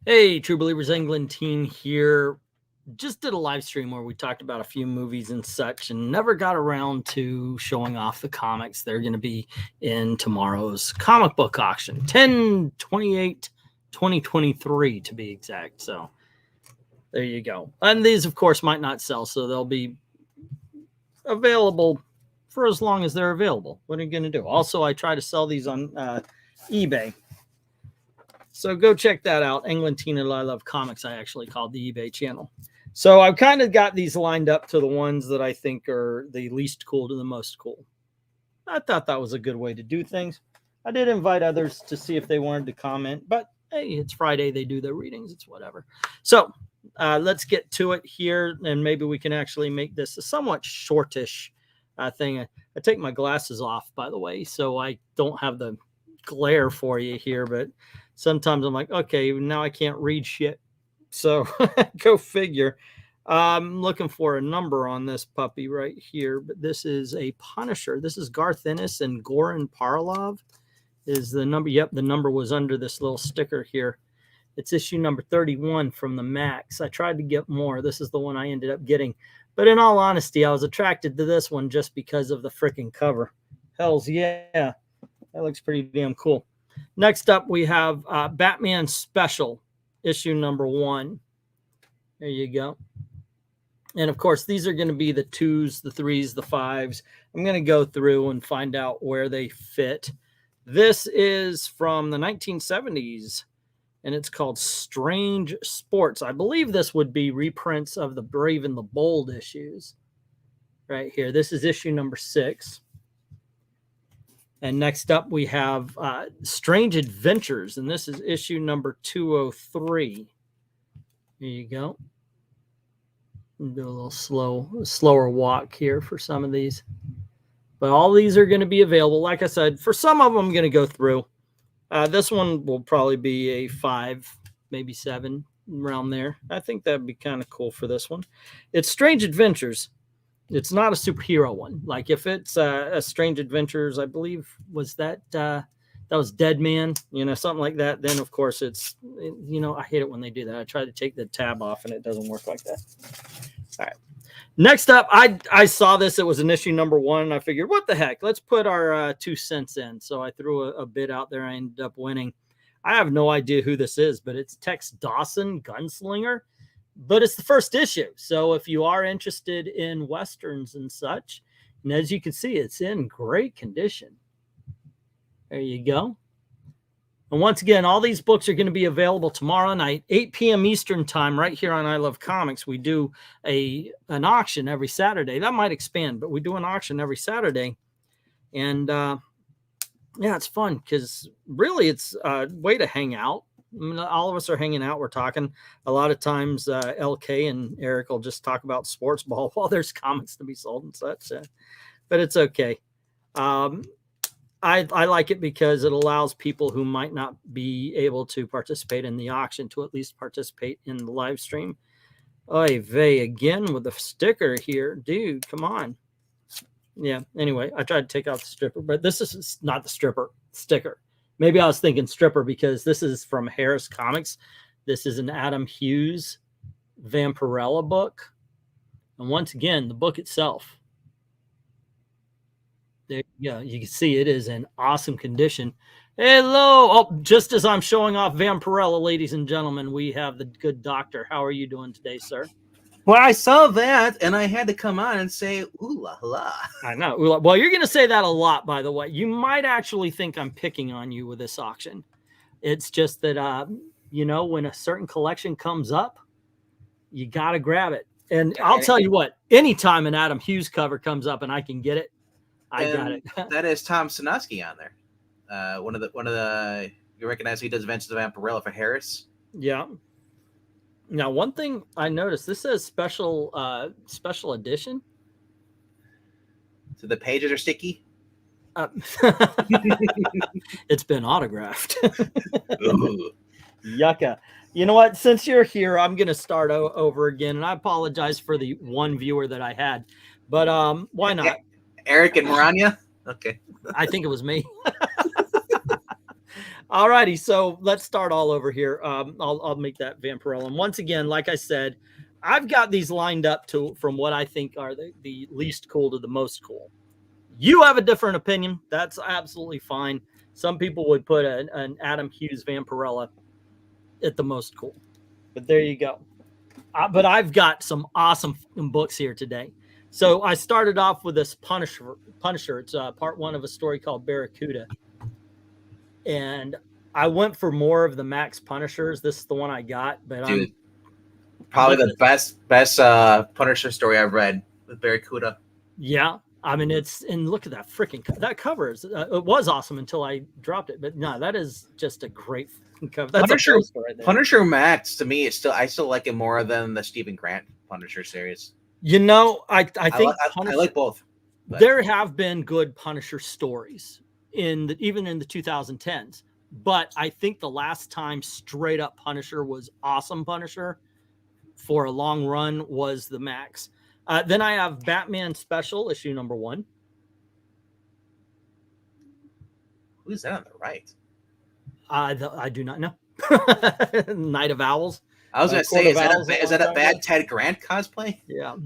Hey, True Believers, England Teen here. Just did a live stream where we talked about a few movies and such and never got around to showing off the comics. They're going to be in tomorrow's comic book auction, 10/28/2023 to be exact. So there you go. And these, of course, might not sell, so they'll be available for as long as they're available. What are you going to do? Also, I try to sell these on eBay. So go check that out. England Teen and I Love Comics, I actually called the eBay channel. So I've kind of got these lined up to the ones that I think are the least cool to the most cool. I thought that was a good way to do things. I did invite others to see if they wanted to comment, but hey, it's Friday. They do their readings. It's whatever. So let's get to it here, and maybe we can actually make this a somewhat shortish thing. I take my glasses off, by the way, so I don't have the glare for you here, but sometimes I'm like, okay, now I can't read shit. So go figure. I'm looking for a number on this puppy right here, but this is a Punisher. This is Garth Ennis and Goran Parlov is the number. Yep, the number was under this little sticker here. It's issue number 31 from the Max. I tried to get more. This is the one I ended up getting. But in all honesty, I was attracted to this one just because of the freaking cover. Hells yeah. That looks pretty damn cool. Next up, we have Batman Special, issue number 1. There you go. And, of course, these are going to be the 2s, the 3s, the 5s. I'm going to go through and find out where they fit. This is from the 1970s, and it's called Strange Sports. I believe this would be reprints of the Brave and the Bold issues right here. This is issue number 6. And next up, we have Strange Adventures, and this is issue number 203. There you go. Do a little slower walk here for some of these. But all these are going to be available. Like I said, for some of them, I'm going to go through. This one will probably be a 5, maybe 7, around there. I think that'd be kind of cool for this one. It's Strange Adventures. It's not a superhero one. Like if it's a Strange Adventures, I believe was that was Dead Man, something like that. Then of course it's, I hate it when they do that. I try to take the tab off and it doesn't work like that. All right. Next up, I saw this. It was an issue number 1. And I figured, what the heck? Let's put our 2 cents in. So I threw a bid out there. I ended up winning. I have no idea who this is, but it's Tex Dawson, Gunslinger. But it's the first issue. So if you are interested in Westerns and such, and as you can see, it's in great condition. There you go. And once again, all these books are going to be available tomorrow night, 8 p.m. Eastern time, right here on I Love Comics. We do an auction every Saturday. That might expand, but we do an auction every Saturday. And yeah, it's fun because really it's a way to hang out. I mean, all of us are hanging out. We're talking a lot of times. LK and Eric will just talk about sports ball while there's comics to be sold and such. But it's okay. I like it because it allows people who might not be able to participate in the auction to at least participate in the live stream. Oy vey, again with the sticker here. Dude, come on. Yeah, anyway, I tried to take out the stripper, but this is not the stripper sticker. Maybe I was thinking stripper because this is from Harris Comics. This is an Adam Hughes Vampirella book. And once again, the book itself. There you go. You can see it is in awesome condition. Hello. Oh, just as I'm showing off Vampirella, ladies and gentlemen, we have the good doctor. How are you doing today, sir? Well, I saw that, and I had to come on and say, ooh la la. I know. Well, you're going to say that a lot, by the way. You might actually think I'm picking on you with this auction. It's just that, when a certain collection comes up, you got to grab it. And I'll tell you what, anytime an Adam Hughes cover comes up and I can get it, I got it. That is Tom Sinofsky on there. One of the you recognize he does Adventures of Vampirella for Harris? Yeah. Now, one thing I noticed, this says special edition. So the pages are sticky? It's been autographed. Yucca. You know what? Since you're here, I'm going to start over again. And I apologize for the one viewer that I had. But why not? Eric and Maranya? Okay. I think it was me. All righty, so let's start all over here. I'll make that Vampirella. And once again, like I said, I've got these lined up to from what I think are the least cool to the most cool. You have a different opinion. That's absolutely fine. Some people would put an Adam Hughes Vampirella at the most cool. But there you go. But I've got some awesome books here today. So I started off with this Punisher. It's part one of a story called Barracuda. And I went for more of the Max Punishers. This is the one I got. But Dude, probably the best Punisher story I've read with Barracuda. Yeah. I mean, and look at that freaking that cover. It was awesome until I dropped it. But no, that is just a great cover. That's Punisher, right there. Punisher Max, to me, I still like it more than the Stephen Grant Punisher series. You know, I think I like both. But there have been good Punisher stories even in the 2010s. But I think the last time straight up Punisher was awesome Punisher for a long run was the Max. Then I have Batman Special issue number 1. Who's that on the right? I do not know. Night of Owls. I was going to say, is that a bad Ted Grant cosplay? Yeah.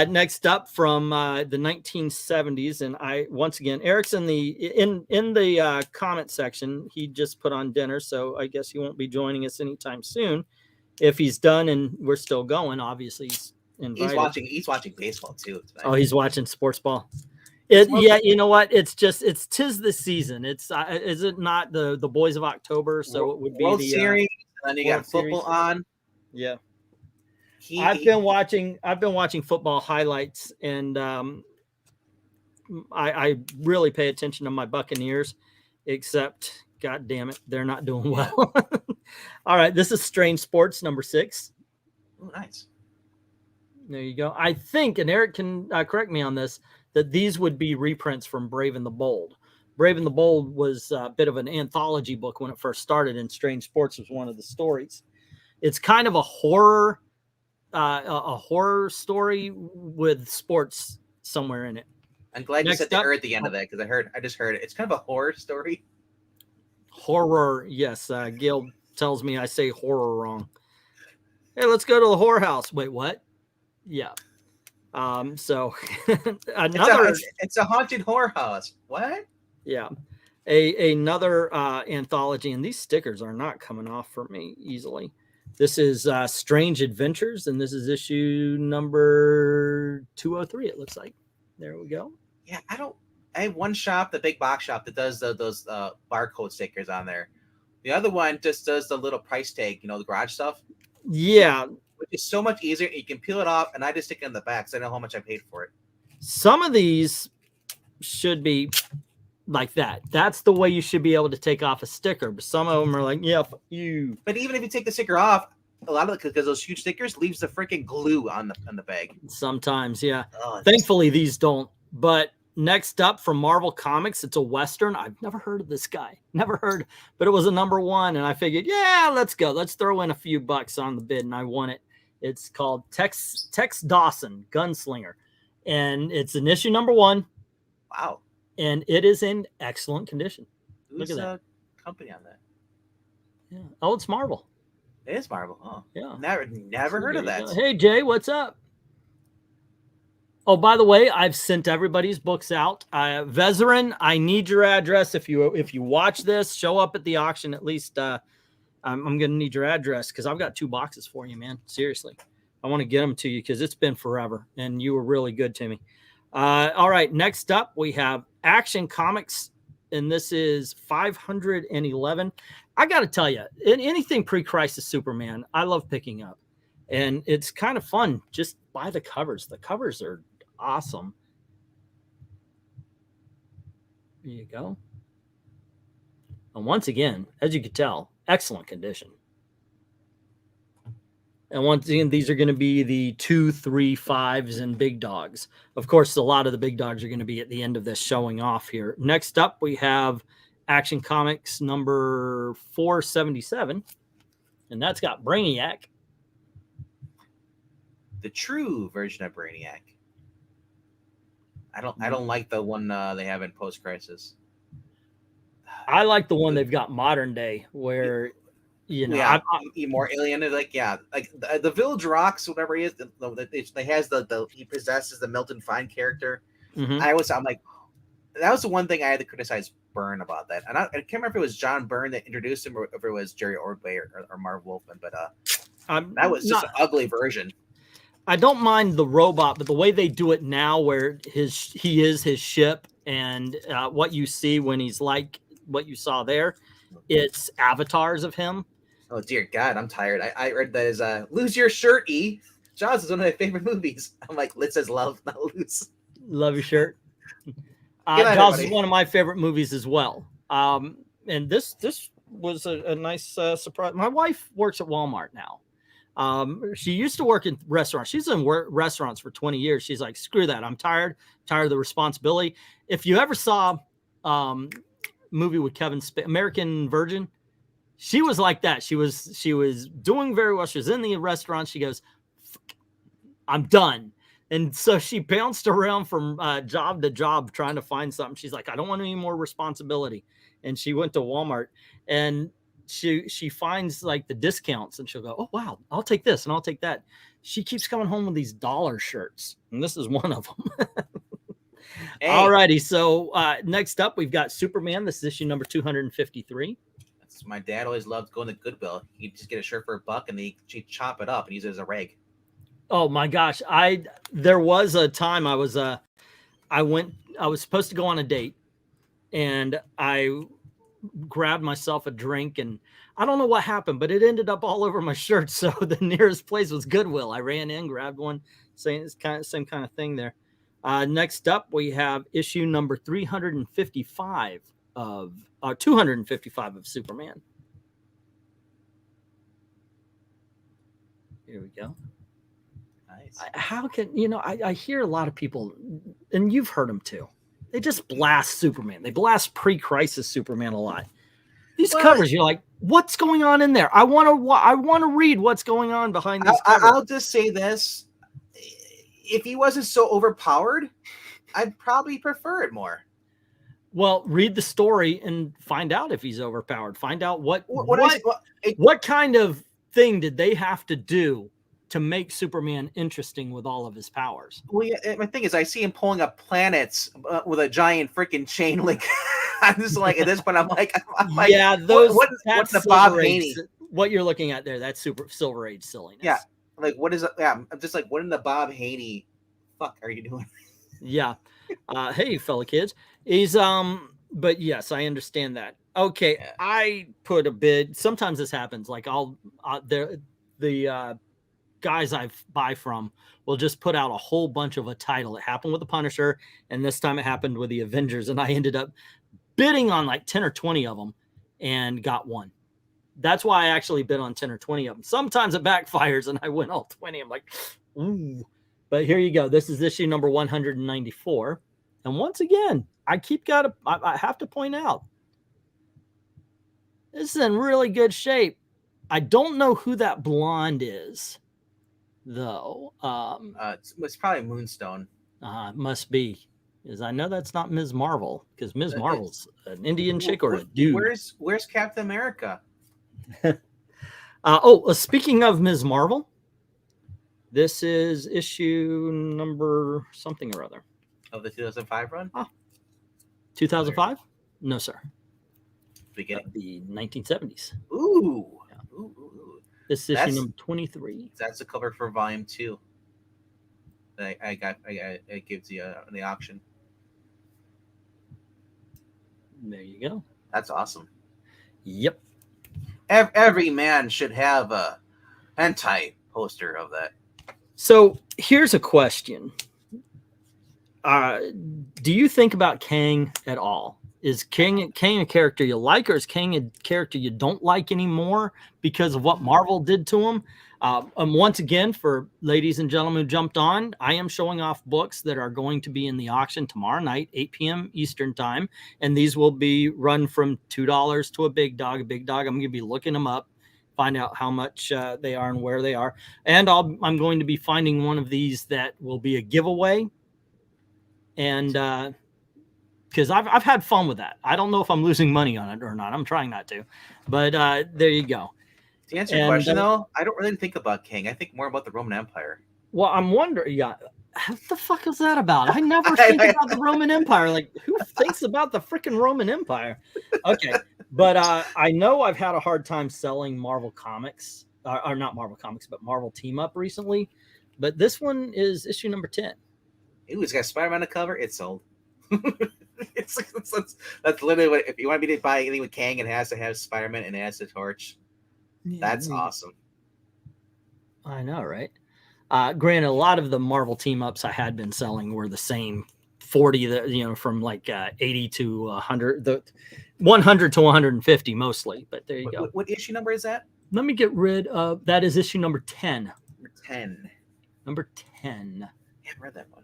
Next up from the 1970s, and once again, Eric's in the comment section. He just put on dinner, so I guess he won't be joining us anytime soon. If he's done and we're still going, obviously he's invited. He's watching baseball too. Oh, he's watching sports ball. Yeah, you know what? It's 'tis the season. It's is it not the Boys of October? So it would be World the Series, and then you got football on. Yeah. I've been watching football highlights, and I really pay attention to my Buccaneers, except God damn it, they're not doing well. All right, this is Strange Sports number 6. Oh, nice. There you go. I think, and Eric can correct me on this, that these would be reprints from Brave and the Bold. Brave and the Bold was a bit of an anthology book when it first started, and Strange Sports was one of the stories. It's kind of a horror story with sports somewhere in it. I'm glad you said the "er" at the end of that, because I just heard it. It's kind of a horror story. Horror, yes. Gail tells me I say horror wrong. Hey, let's go to the whorehouse. Wait, what? Yeah. So another. It's a haunted whorehouse. What? Yeah. Another anthology, and these stickers are not coming off for me easily. This is Strange Adventures, and this is issue number 203. It looks like. There we go. Yeah, I have one shop, the big box shop, that does those barcode stickers on there. The other one just does the little price tag, the garage stuff. Yeah, which is so much easier. You can peel it off, and I just stick it in the back, so I know how much I paid for it. Some of these should be like that. That's the way you should be able to take off a sticker. But some of them are like, yeah, fuck you. But even if you take the sticker off, a lot of it, because those huge stickers leaves the freaking glue on the bag. Sometimes, yeah. Oh, thankfully, these don't. But next up from Marvel Comics, it's a Western. I've never heard of this guy. Never heard, but it was a number 1, and I figured, yeah, let's go. Let's throw in a few bucks on the bid, and I won it. It's called Tex Dawson, Gunslinger, and it's in issue number 1. Wow. And it is in excellent condition. Who's Look at that company on that? Yeah. Oh, it's Marvel. It is Marvel. Oh, yeah. Never heard of that. Hey, Jay, what's up? Oh, by the way, I've sent everybody's books out. Vezerin, I need your address. If you watch this, show up at the auction at least. I'm going to need your address because I've got 2 boxes for you, man. Seriously. I want to get them to you because it's been forever, and you were really good to me. All right, next up, we have Action Comics, and this is 511. I got to tell you, anything pre-Crisis Superman, I love picking up. And it's kind of fun just by the covers. The covers are awesome. There you go. And once again, as you can tell, excellent condition. And once again, these are going to be the 2, 3, 5s and big dogs. Of course, a lot of the big dogs are going to be at the end of this showing off here. Next up, we have Action Comics number 477. And that's got Brainiac. The true version of Brainiac. I don't like the one they have in Post Crisis. I like the one they've got modern day where, you know, yeah, more alien. Like like the Village Rocks, whatever he is. They has the he possesses the Milton Fine character. Mhm. I'm like, that was the one thing I had to criticize Byrne about that. And I can't remember if it was John Byrne that introduced him or if it was Jerry Ordway or Marv Wolfman, but that was just an ugly version. I don't mind the robot, but the way they do it now, where he is his ship, and what you see when he's like what you saw there, it's avatars of him. Oh dear God, I'm tired. I read that as "Lose Your Shirt, E." Jaws is one of my favorite movies. I'm like, Lit says love, not lose. Love your shirt. Jaws is one of my favorite movies as well. And this was a nice surprise. My wife works at Walmart now. She used to work in restaurants. She's in restaurants for 20 years. She's like, screw that. I'm tired of the responsibility. If you ever saw movie with Kevin Spacey, American Virgin, she was like that. She was doing very well. She was in the restaurant. She goes, I'm done. And so she bounced around from job to job trying to find something. She's like, I don't want any more responsibility. And she went to Walmart and she finds like the discounts and she'll go, oh, wow, I'll take this and I'll take that. She keeps coming home with these dollar shirts. And this is one of them. Hey. All righty. So next up, we've got Superman. This is issue number 253. My dad always loved going to Goodwill. He'd just get a shirt for $1 and he'd chop it up and use it as a rag. Oh my gosh. There was a time I was supposed to go on a date and I grabbed myself a drink and I don't know what happened, but it ended up all over my shirt. So the nearest place was Goodwill. I ran in, grabbed one, saying it's same kind of thing there. Next up, we have issue number 355 of 255 of Superman. Here we go. Nice. How can I hear a lot of people, and you've heard them too. They just blast Superman. They blast pre-crisis Superman a lot. These covers, you're like, what's going on in there? I want to read what's going on behind these covers. I'll just say this: if he wasn't so overpowered, I'd probably prefer it more. Well, read the story and find out if he's overpowered. Find out what kind of thing did they have to do to make Superman interesting with all of his powers. Well, yeah, my thing is, I see him pulling up planets with a giant freaking chain link. I'm just like, at this point, I'm like, yeah, those. What's the Bob Haney? What you're looking at there, that's Silver Age silliness. Yeah, like what is it? Yeah, I'm just like, what in the Bob Haney fuck are you doing? Yeah. Hey, fellow kids. He's but yes, I understand that. Okay, yeah. I put a bid. Sometimes this happens. Like the guys I buy from will just put out a whole bunch of a title. It happened with the Punisher, and this time it happened with the Avengers, and I ended up bidding on like 10 or 20 of them and got one. That's why I actually bid on 10 or 20 of them. Sometimes it backfires and I win all 20. I'm like, ooh. But here you go. This is issue number 194. And once again, I have to point out, this is in really good shape. I don't know who that blonde is, though. It's probably Moonstone. It must be, because I know that's not Ms. Marvel, because Ms. Marvel's an Indian chick or a dude. Where's Captain America? Speaking of Ms. Marvel, this is issue number something or other. Of the 2005 run? 2005? No, sir. Beginning? The 1970s. Ooh. Yeah. Ooh. This is issue number 23. That's the cover for volume 2. It gives you the auction. There you go. That's awesome. Yep. Every man should have a hentai poster of that. So here's a question. Do you think about Kang at all? Is Kang a character you like, or is Kang a character you don't like anymore because of what Marvel did to him? Once again, for ladies and gentlemen who jumped on, I am showing off books that are going to be in the auction tomorrow night, 8 p.m. Eastern time. And these will be run from $2 to a big dog. I'm going to be looking them up, find out how much they are and where they are. And I'm going to be finding one of these that will be a giveaway. And because I've had fun with that. I don't know if I'm losing money on it or not. I'm trying not to, but there you go. To answer your question, though, I don't really think about King. I think more about the Roman Empire. Well, I'm wondering, what the fuck is that about? I never think about the Roman Empire. Like, who thinks about the freaking Roman Empire? Okay, but I know I've had a hard time selling Marvel Comics, or not Marvel Comics, but Marvel Team Up recently. But this one is issue number 10. Ooh, it's got Spider-Man on the cover. It's sold. That's literally what. If you want me to buy anything with Kang, it has to have Spider-Man and it has the Torch. Yeah, that's awesome. I know, right? Granted, a lot of the Marvel team ups I had been selling were the same 40, that from like 80 to 100, the 100 to 150 mostly. But there you go. What issue number is that? Let me get rid of that. Is issue number 10. Number 10. Number 10. Yeah, I read that one.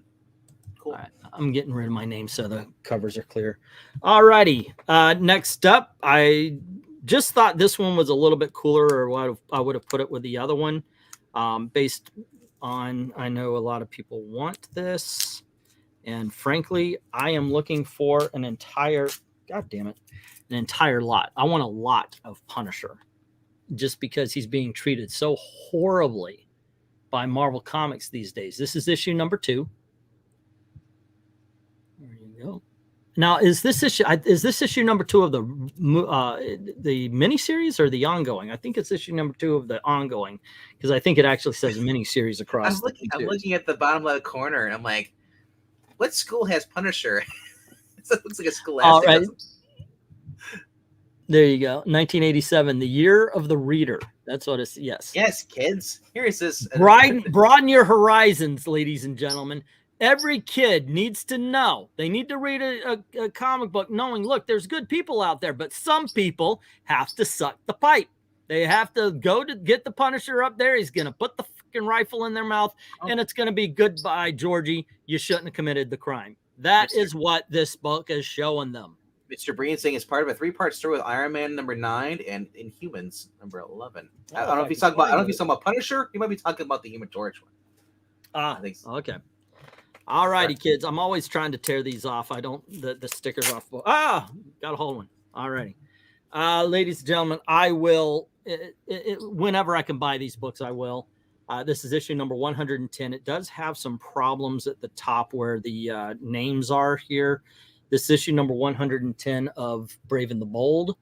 Cool. All right, I'm getting rid of my name so the covers are clear. All righty. Next up, I just thought this one was a little bit cooler, or I would have put it with the other one, based on, I know a lot of people want this, and frankly, I am looking for an entire, god damn it, an entire lot. I want a lot of Punisher, just because he's being treated so horribly by Marvel Comics these days. This is issue number 2. There you go. Now, is this issue number 2 of the miniseries or the ongoing? I think it's issue number 2 of the ongoing, because I think it actually says miniseries across. I'm looking at the bottom left corner, and I'm like, what school has Punisher? It looks like a school. All right. There you go. 1987, the year of the reader. That's what it's. Yes. Yes, kids. Here is this. Broaden your horizons, ladies and gentlemen. Every kid needs to know. They need to read a comic book knowing, look, there's good people out there, but some people have to suck the pipe. They have to go to get the Punisher up there. He's going to put the fucking rifle in their mouth, and it's going to be goodbye, Georgie. You shouldn't have committed the crime. That is what this book is showing them. Mr. Breen saying it's part of a 3-part story with Iron Man number 9 and Inhumans number 11. I don't know if he's talking about. I don't know if he's talking about Punisher. He might be talking about the Human Torch one. I think so. Okay. All righty, kids. I'm always trying to tear these off. I don't the stickers off. Got a hold one. All righty. Ladies and gentlemen, I will whenever I can buy these books, I will. This is issue number 110. It does have some problems at the top where the names are here. This is issue number 110 of Brave and the Bold.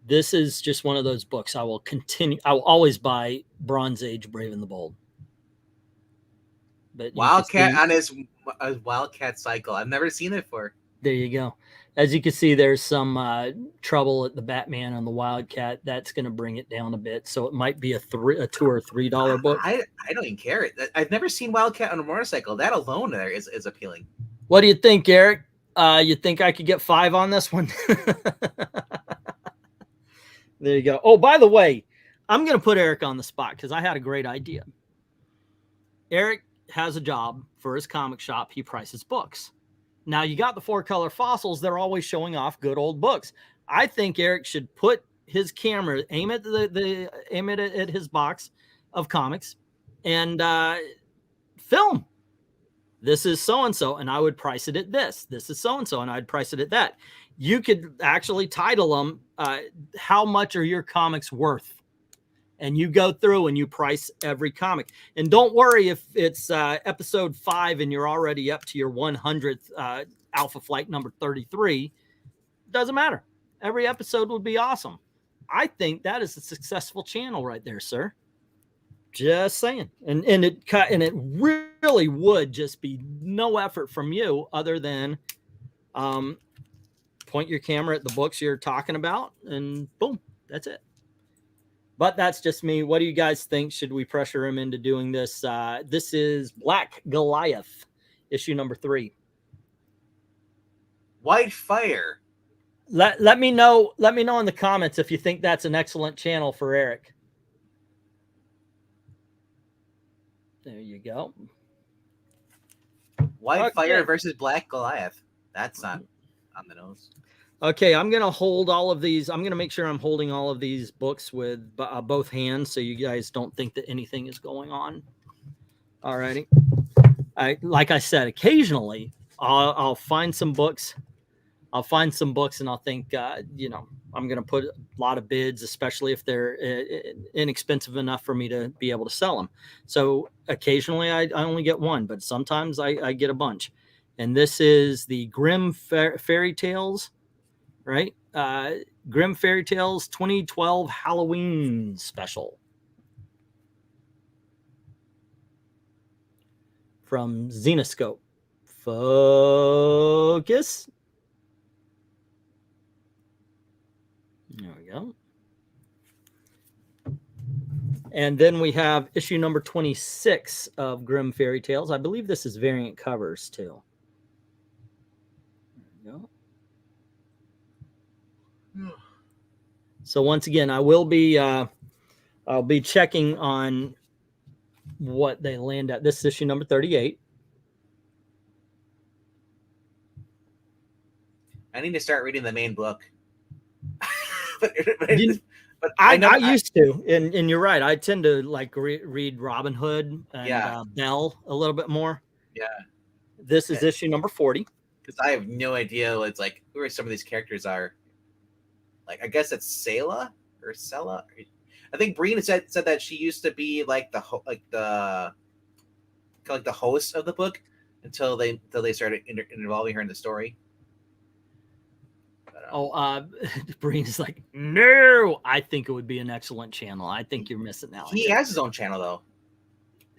This is just one of those books I will always buy. Bronze Age Brave and the Bold. But Wildcat on his Wildcat cycle. I've never seen it before. There you go. As you can see, there's some trouble at the Batman on the Wildcat. That's going to bring it down a bit. So it might be a $2 or $3 book. I don't even care. I've never seen Wildcat on a motorcycle. That alone there is appealing. What do you think, Eric? You think I could get 5 on this one? There you go. Oh, by the way, I'm going to put Eric on the spot because I had a great idea. Eric has a job for his comic shop. He prices books. Now you got the 4-color fossils. They're always showing off good old books. I think Eric should put his camera, aim it at his box of comics, and film. This is so-and-so, and I would price it at this. This is so-and-so, and I'd price it at that. You could actually title them, how much are your comics worth? And you go through and you price every comic. And don't worry if it's episode 5 and you're already up to your 100th Alpha Flight number 33. Doesn't matter. Every episode would be awesome. I think that is a successful channel right there, sir. Just saying. And it really would just be no effort from you other than point your camera at the books you're talking about and boom, that's it. But that's just me. What do you guys think? Should we pressure him into doing this? This is Black Goliath, issue number 3. White Fire. Let me know in the comments if you think that's an excellent channel for Eric. There you go. White Fire versus Black Goliath. That's not on the nose. Okay, I'm going to hold all of these. I'm going to make sure I'm holding all of these books with both hands so you guys don't think that anything is going on. All righty. Like I said, occasionally I'll find some books I'll find some books and I'll think, you know, I'm going to put a lot of bids, especially if they're inexpensive enough for me to be able to sell them. So occasionally I only get one, but sometimes I get a bunch. And this is the Grimm Fairy Tales, right? Grimm Fairy Tales 2012 Halloween special. From Zenoscope. Focus. There we go. And then we have issue number 26 of Grimm Fairy Tales. I believe this is variant covers too. There we go. So once again, I'll be checking on what they land at. This is issue number 38. I need to start reading the main book. but I used to, and you're right. I tend to like read Robin Hood and Belle a little bit more. Yeah. This is issue number 40. Because I have no idea. It's like who are some of these characters are. Like I guess it's Sela or Sela. I think Breen said that she used to be like the host of the book until they started involving her in the story. Breen is like, no, I think it would be an excellent channel. I think you're missing out. He has his own channel though.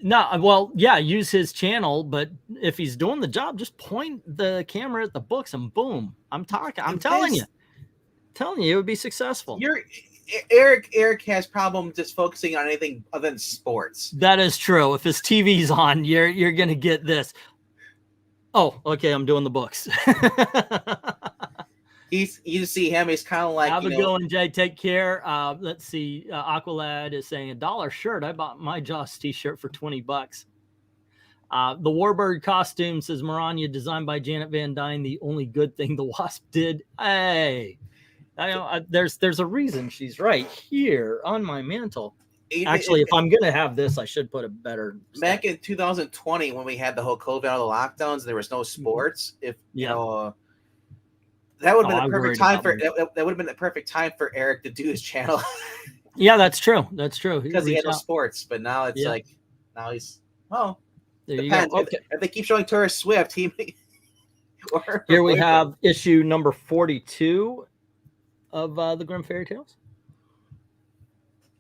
No, well, yeah, use his channel, but if he's doing the job, just point the camera at the books and boom. I'm telling you, it would be successful. Eric has problems just focusing on anything other than sports. That is true. If his TV's on, you're gonna get this. Oh, okay, I'm doing the books. You see him, he's kind of like, have a good one, Jay. Take care. Let's see. Aqualad is saying $1 shirt. I bought my Joss t-shirt for $20. The Warbird costume, says Maranya, designed by Janet Van Dyne. The only good thing the Wasp did. Hey, there's a reason she's right here on my mantle. Actually, if I'm gonna have this, I should put a better. Back in 2020, when we had the whole COVID, all the lockdowns, there was no sports. If you know. That would have been the perfect time for that would have been the perfect time for Eric to do his channel. Yeah, that's true. That's true. Because he had no sports, but now it's like now he's there you go. Okay. If they keep showing Taylor Swift, here we have issue number 42 of the Grimm Fairy Tales.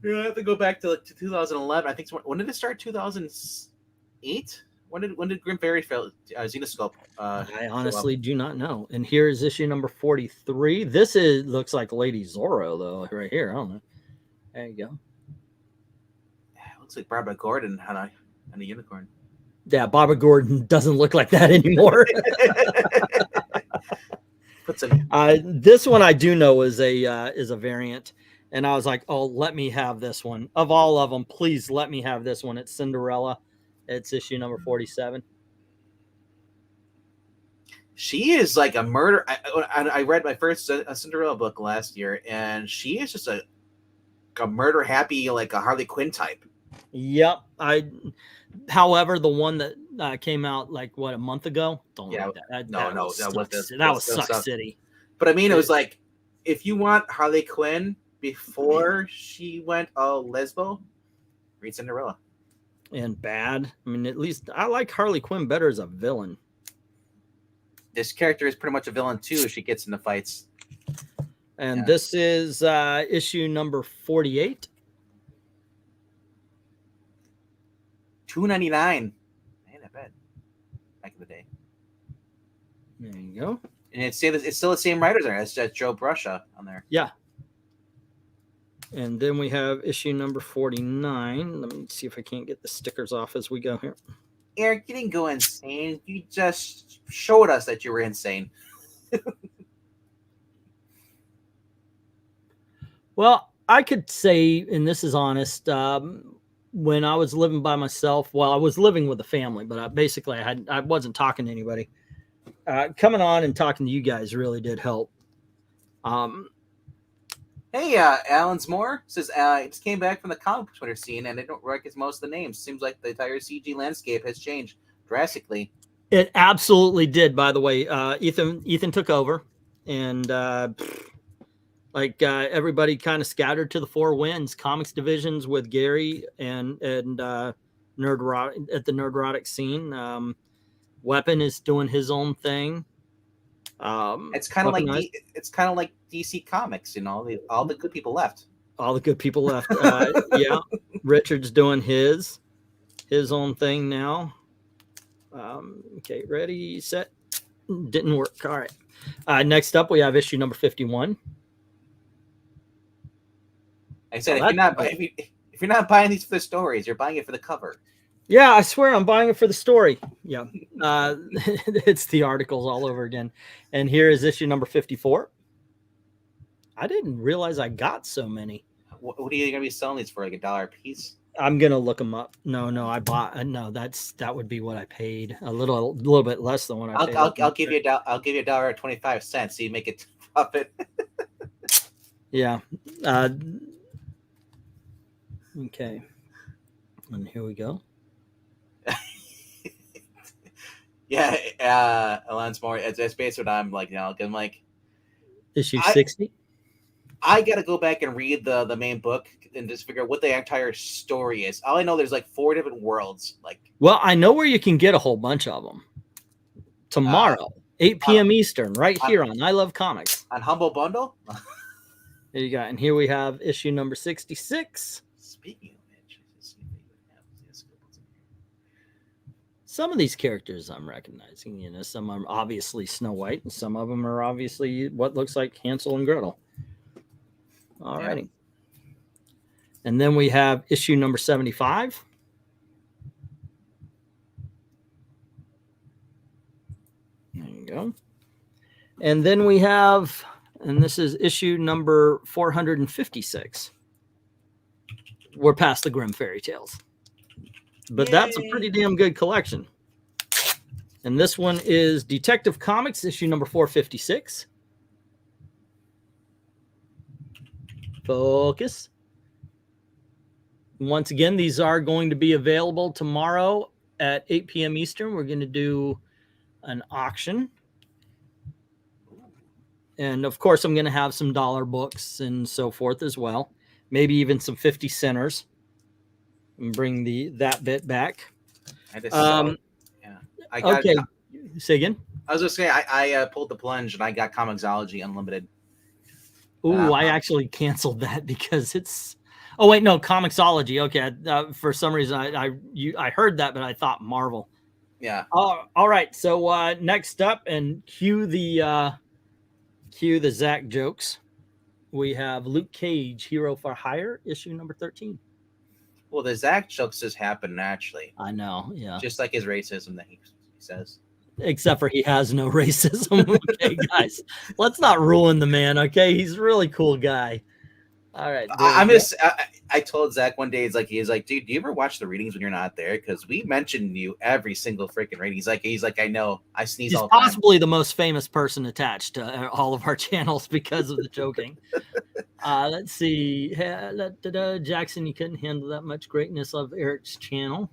Yeah, I have to go back to 2011. I think when did it start? 2008. When did Grimm Fairy Tales Zenoscope? I honestly do not know. And here is issue number 43. This looks like Lady Zorro though, right here. I don't know. There you go. Yeah, it looks like Barbara Gordon on a unicorn. Yeah, Barbara Gordon doesn't look like that anymore. This one I do know is a variant, and I was like, oh, let me have this one. Of all of them, please let me have this one. It's Cinderella. It's issue number 47. She is like a murder. I read my first Cinderella book last year, and she is just a murder happy, like a Harley Quinn type. Yep. However, the one that came out like a month ago. Don't like that. That was Suck City. But I mean, it was like if you want Harley Quinn before she went lesbo, read Cinderella. And bad. I mean, at least I like Harley Quinn better as a villain. This character is pretty much a villain too if she gets into fights. And this is issue number 48. $2.99. Man, I bet. Back in the day. There you go. And it's still the same writers there. It's just Joe Brusha on there. Yeah. And then we have issue number 49. Let me see if I can't get the stickers off as we go here. Eric, you didn't go insane. You just showed us that you were insane. Well, I could say, and this is honest, when I was living by myself, well, I was living with a family, but I wasn't talking to anybody. Coming on and talking to you guys really did help. Hey, Alan Moore says, I just came back from the comic Twitter scene, and I don't recognize most of the names. Seems like the entire CG landscape has changed drastically. It absolutely did, by the way. Ethan took over, and everybody kind of scattered to the four winds. Comics divisions with Gary and Nerdrotic at the Nerdrotic scene. Weapon is doing his own thing. It's kind of like DC Comics, you know. All the good people left. All the good people left. Yeah, Richard's doing his own thing now. Okay, ready, set. Didn't work. All right. Next up, we have issue number 51. I said, if you're not buying these for the stories, you're buying it for the cover. Yeah, I swear I'm buying it for the story. Yeah, it's the articles all over again. And here is issue number 54. I didn't realize I got so many. What are you gonna be selling these for? Like $1 a piece? I'm gonna look them up. No, I bought. No, that would be what I paid. A little bit less than what I paid. I'll give you $1.25, so you make it profit. Yeah. Okay. And here we go. Yeah, Alon's more. That's basically what I'm like. You know, I'm like issue 60. I gotta go back and read the main book and just figure out what the entire story is. All I know, there's like 4 different worlds. Like, well, I know where you can get a whole bunch of them. Tomorrow, 8 p.m. Eastern, right here on I Love Comics. On Humble Bundle. There you go. And here we have issue number 66. Speaking of which, some of these characters I'm recognizing. You know, some are obviously Snow White, and some of them are obviously what looks like Hansel and Gretel. All righty. Yeah. And then we have issue number 75. There you go. And then we have, and this is issue number 456. We're past the Grimm Fairy Tales. But that's a pretty damn good collection. And this one is Detective Comics, issue number 456. Focus. Once again, these are going to be available tomorrow at 8 p.m. Eastern. We're going to do an auction. And of course, I'm going to have some dollar books and so forth as well. Maybe even some 50 centers. And bring that bit back. I just yeah. I got okay. Say again. I was just saying I pulled the plunge and I got Comixology Unlimited. Ooh, I actually canceled that because it's. Oh wait, no, Comixology. Okay, for some reason I heard that, but I thought Marvel. Yeah. All right. So next up, and cue the ZACK jokes. We have Luke Cage, Hero for Hire, issue number 13. Well, the ZACK jokes just happen naturally. I know, yeah. Just like his racism that he says. Except for he has no racism. Okay, guys, let's not ruin the man. Okay, he's a really cool guy. All right. I told Zach one day, he's like, dude, do you ever watch the readings when you're not there? Because we mention you every single freaking reading. He's like, I know. I sneeze all the time. He's possibly the most famous person attached to all of our channels because of the joking. Let's see. Jackson, you couldn't handle that much greatness of Eric's channel.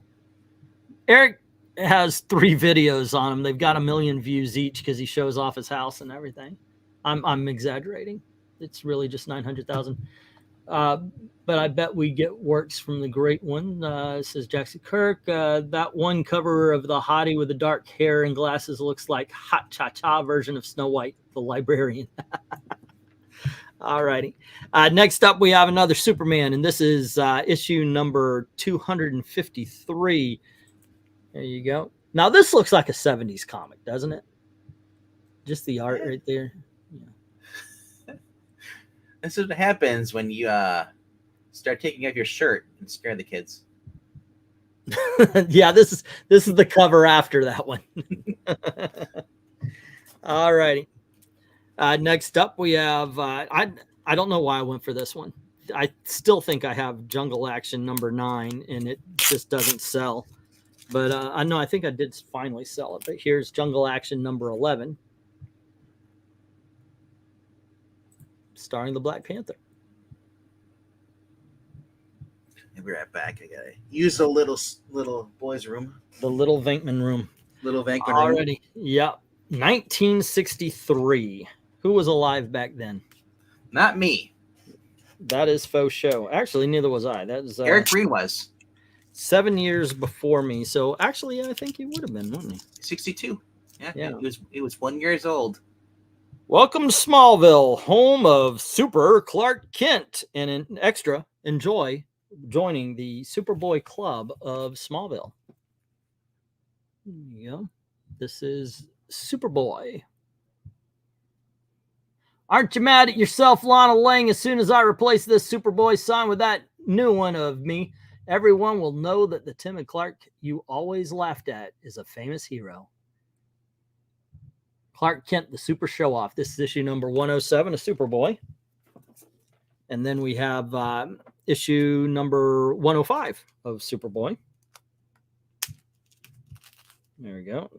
Eric has 3 videos on him. They've got 1 million views each because he shows off his house and everything. I'm exaggerating. It's really just 900,000. But I bet we get works from the great one. Says Jackson Kirk. That one cover of the hottie with the dark hair and glasses looks like Hot Cha Cha version of Snow White, the librarian. All righty. Next up, we have another Superman, and this is issue number 253. There you go. Now, this looks like a 70s comic, doesn't it? Just the art right there. Yeah. This is what happens when you start taking off your shirt and scaring the kids. Yeah, this is the cover after that one. All righty. Next up, we have I don't know why I went for this one. I still think I have Jungle Action number 9, and it just doesn't sell. But I know I think I did finally sell it. But here's Jungle Action number 11, starring the Black Panther. And we're right back. I gotta use the little boys' room. The little Venkman room. Little Venkman already. Room. Yeah. 1963. Who was alive back then? Not me. That is faux show. Actually, neither was I. That was Eric Breen was 7 years before me. So actually, I think he would have been, wouldn't he? 62. Yeah. Yeah. He was 1 year old. Welcome to Smallville, home of Super Clark Kent, and an extra enjoy joining the Superboy Club of Smallville. There you go. This is Superboy. Aren't you mad at yourself, Lana Lang? As soon as I replace this Superboy sign with that new one of me, everyone will know that the Tim and Clark you always laughed at is a famous hero. Clark Kent, the Super Show-Off. This is issue number 107 of Superboy. And then we have issue number 105 of Superboy. There we go.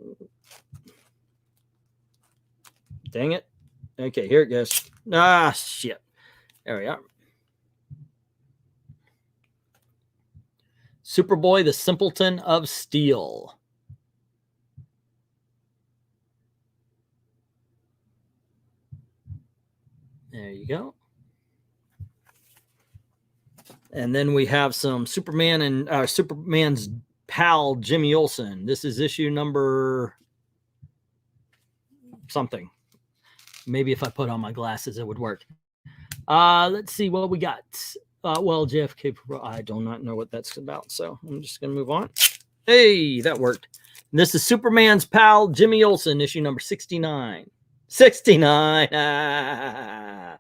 Dang it. Okay, here it goes. Ah, shit. There we are. Superboy, the Simpleton of Steel. There you go. And then we have some Superman and Superman's pal, Jimmy Olsen. This is issue number something. Maybe if I put on my glasses, it would work. Let's see what we got. Well, JFK, I do not know what that's about, so I'm just going to move on. Hey, that worked. And this is Superman's pal, Jimmy Olsen, issue number 69. 69. There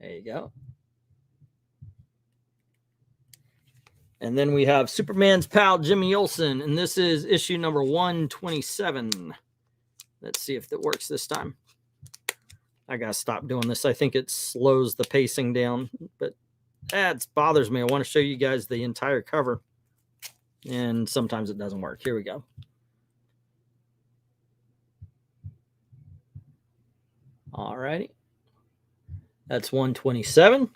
you go. And then we have Superman's pal, Jimmy Olsen, and this is issue number 127. Let's see if that works this time. I got to stop doing this. I think it slows the pacing down, but that bothers me. I want to show you guys the entire cover, and sometimes it doesn't work. Here we go. All righty. That's 127.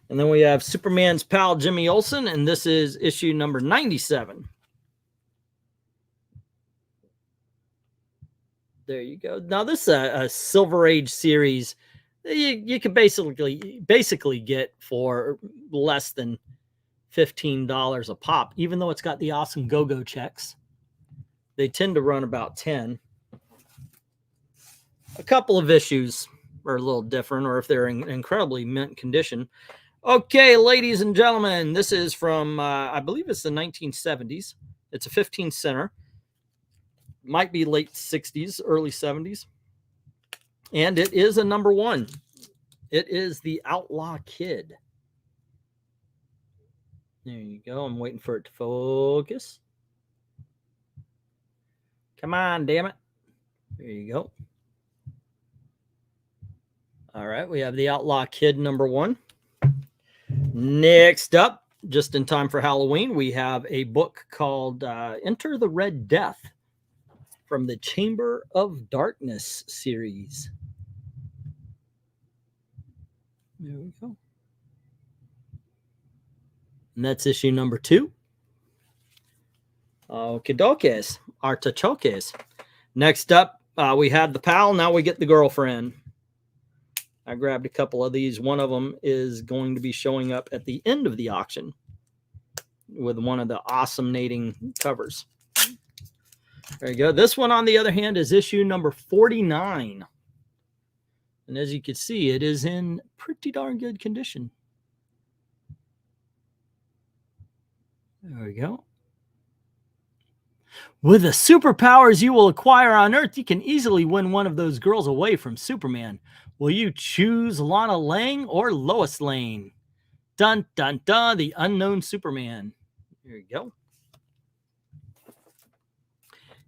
And then we have Superman's pal, Jimmy Olsen, and this is issue number 97. There you go. Now, this is a Silver Age series you can basically get for less than $15 a pop, even though it's got the awesome go-go checks. They tend to run about 10. A couple of issues are a little different, or if they're in incredibly mint condition. Okay, ladies and gentlemen, this is from, I believe it's the 1970s. It's a 15 center. Might be late 60s, early 70s. And it is a number 1. It is the Outlaw Kid. There you go. I'm waiting for it to focus. Come on, damn it. There you go. All right, we have the Outlaw Kid number 1. Next up, just in time for Halloween, we have a book called Enter the Red Death from the Chamber of Darkness series. There we go. And that's issue number 2. Okidokes, artichokes. Next up, we had the pal. Now we get the girlfriend. I grabbed a couple of these. One of them is going to be showing up at the end of the auction with one of the awesome-nating covers. There you go. This one, on the other hand, is issue number 49. And as you can see, it is in pretty darn good condition. There we go. With the superpowers you will acquire on Earth, you can easily win one of those girls away from Superman. Will you choose Lana Lang or Lois Lane? Dun, dun, dun, the unknown Superman. There you go.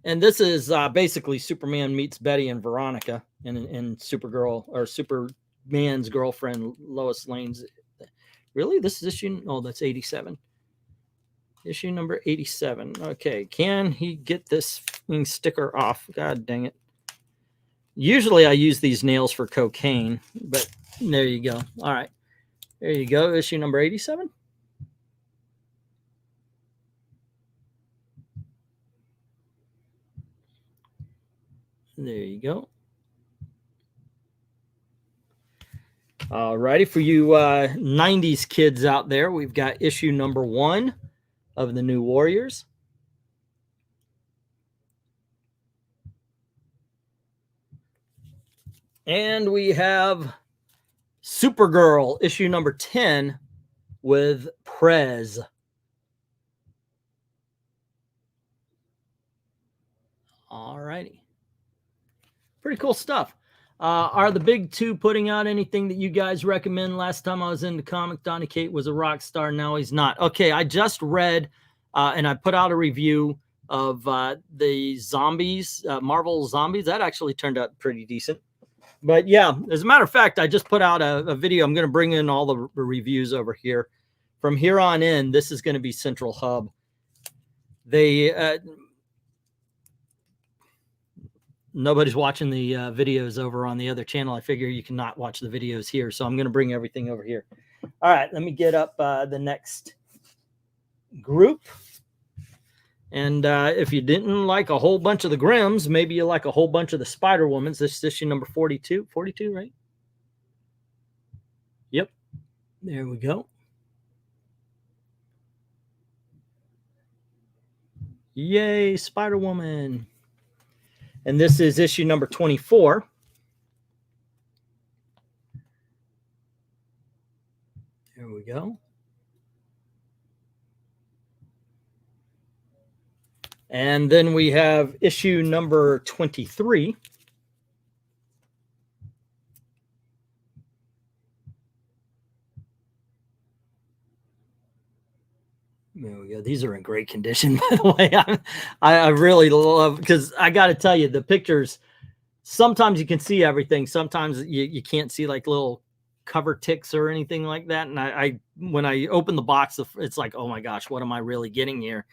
And this is basically Superman meets Betty and Veronica in Supergirl, or Superman's girlfriend, Lois Lane's. Really? This is issue? Oh, that's 87. Issue number 87. Okay. Can he get this sticker off? God dang it. Usually I use these nails for cocaine, but there you go. All right. There you go. Issue number 87. There you go. All righty, for you 90s kids out there, we've got issue number 1 of the New Warriors. And we have Supergirl, issue number 10 with Prez. All righty. Pretty cool stuff. Are the big two putting out anything that you guys recommend? Last time I was in the comic, Donny Cates was a rock star. Now he's not. Okay, I just read and I put out a review of the zombies, Marvel Zombies. That actually turned out pretty decent. But yeah, as a matter of fact, I just put out a video. I'm going to bring in all the reviews over here. From here on in, this is going to be Central Hub. They... nobody's watching the videos over on the other channel. I figure you cannot watch the videos here, so I'm going to bring everything over here. All right, let me get up the next group. And if you didn't like a whole bunch of the Grimms, maybe you like a whole bunch of the Spider-Womans. This is issue number 42. 42, right? Yep. There we go. Yay, Spider-Woman. And this is issue number 24. There we go. And then we have issue number 23. There we go. These are in great condition, by the way. I really love, because I got to tell you, the pictures, sometimes you can see everything. Sometimes you can't see like little cover ticks or anything like that. And when I open the box, it's like, oh my gosh, what am I really getting here?